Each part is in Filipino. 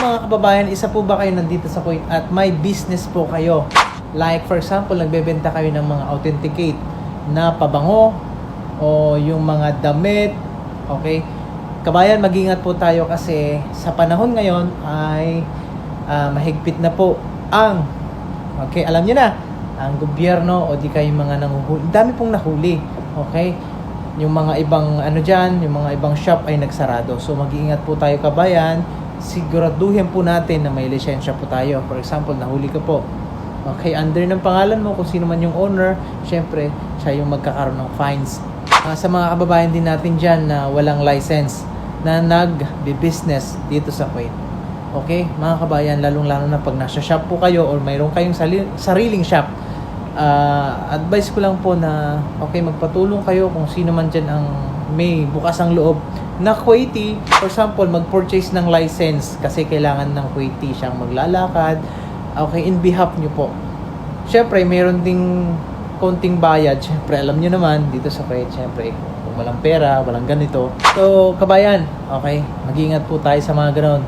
Mga kababayan, isa po ba kayo nandito sa Kuwait at may business po kayo? Like for example, nagbebenta kayo ng mga authenticate na pabango o yung mga damit, okay? Kabayan, mag-ingat po tayo kasi sa panahon ngayon ay mahigpit na po ang, okay, alam niyo na, ang gobyerno o di kayo mga nanguhuli. Dami pong nahuli, okay? Yung mga ibang ano dyan, yung mga ibang shop ay nagsarado. So mag-iingat po tayo kabayan. Siguraduhin po natin na may lisensya po tayo. For example, nahuli ka po. Okay, under ng pangalan mo, kung sino man yung owner, syempre, siya yung magkakaroon ng fines. Sa mga kababayan din natin dyan na walang license, na nag-business dito sa Kuwait. Okay, mga kabayan, lalong-lalo na pag nasa shop po kayo or mayroon kayong sariling shop, advice ko lang po na okay, magpatulong kayo kung sino man dyan ang may bukas ang loob na Kuwaiti. For example, mag-purchase ng license kasi kailangan ng Kuwaiti siyang maglalakad. Okay, in behalf nyo po. Syempre, mayroon ding konting bayad. Syempre, alam nyo naman, dito sa Kuwait, syempre, kung walang pera, walang ganito. So, kabayan, okay, mag-ingat po tayo sa mga ganon.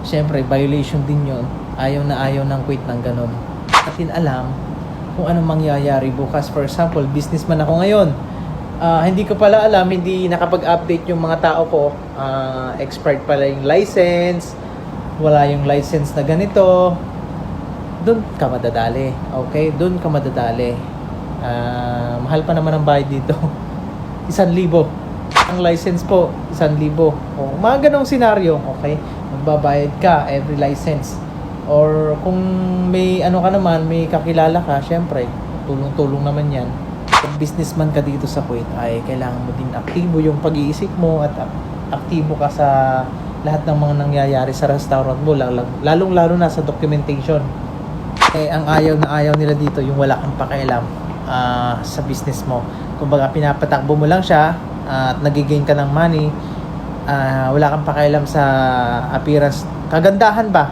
Syempre, violation din yun. Ayaw na ayaw ng Kuwait ng ganon. Atin alam kung anong mangyayari bukas. For example, businessman ako ngayon. Hindi ko pala alam, hindi nakapag-update yung mga tao ko. Expired pala yung license. Wala yung license na ganito. Doon ka madadali. Okay? Doon ka madadali. Mahal pa naman ang bayad dito. 1,000. Ang license po, 1,000. O, mga ganong senaryo. Okay? Magbabayad ka every license. Or kung may ano ka naman, may kakilala ka, syempre, tulong-tulong naman yan. Kung businessman ka dito sa Kuwait, ay kailangan mo din aktibo yung pag-iisip mo at aktibo ka sa lahat ng mga nangyayari sa restaurant mo, lalong-lalo na sa documentation. Ang ayaw nila dito, yung wala kang pakialam sa business mo. Kumbaga, pinapatakbo mo lang siya at nagigain ka ng money, wala kang pakialam sa appearance, kagandahan ba,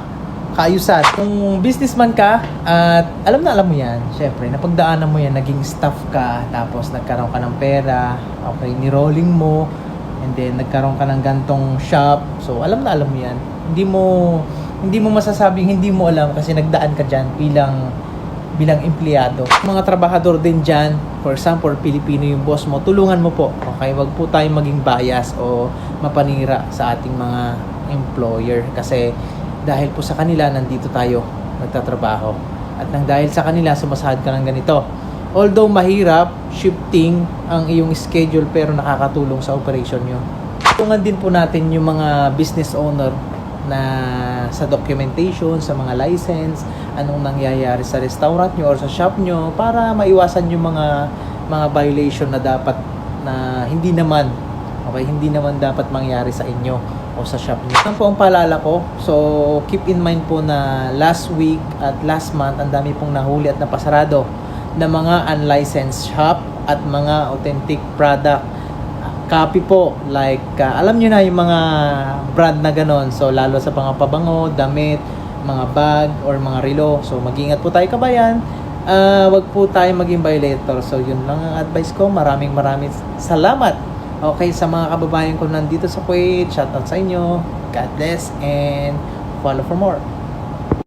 kaayusan. Kung businessman ka at alam mo yan, syempre napagdaanan mo yan, naging staff ka, tapos nagkaroon ka ng pera, okay, nirolling mo, and then nagkaroon ka ng gantong shop. So alam mo yan, hindi mo masasabing hindi mo alam kasi nagdaan ka dyan bilang empleyado. Mga trabahador din dyan, for example, Pilipino yung boss mo, tulungan mo po. Okay, wag po tayong maging bias o mapanira sa ating mga employer kasi dahil po sa kanila nandito tayo nagtatrabaho at nang dahil sa kanila sumasahod ka ng ganito. Although mahirap, shifting ang iyong schedule pero nakakatulong sa operation nyo. Tulungan din po natin yung mga business owner na sa documentation, sa mga license, anong nangyayari sa restaurant nyo or sa shop nyo para maiwasan yung mga violation na dapat na hindi naman dapat mangyari sa inyo o sa shop nyo. Yan po ang paalala ko. So, keep in mind po na last week at last month, ang dami pong nahuli at napasarado na mga unlicensed shop at mga authentic product. Copy po, like, alam nyo na yung mga brand na ganon. So, lalo sa mga pabango, damit, mga bag, or mga relo. So, mag-ingat po tayo kabayan. Wag po tayo maging violator. So, yun lang ang advice ko. Maraming salamat. Okay, sa mga kababayan ko nandito sa Kuwait, shoutout sa inyo. God bless and follow for more.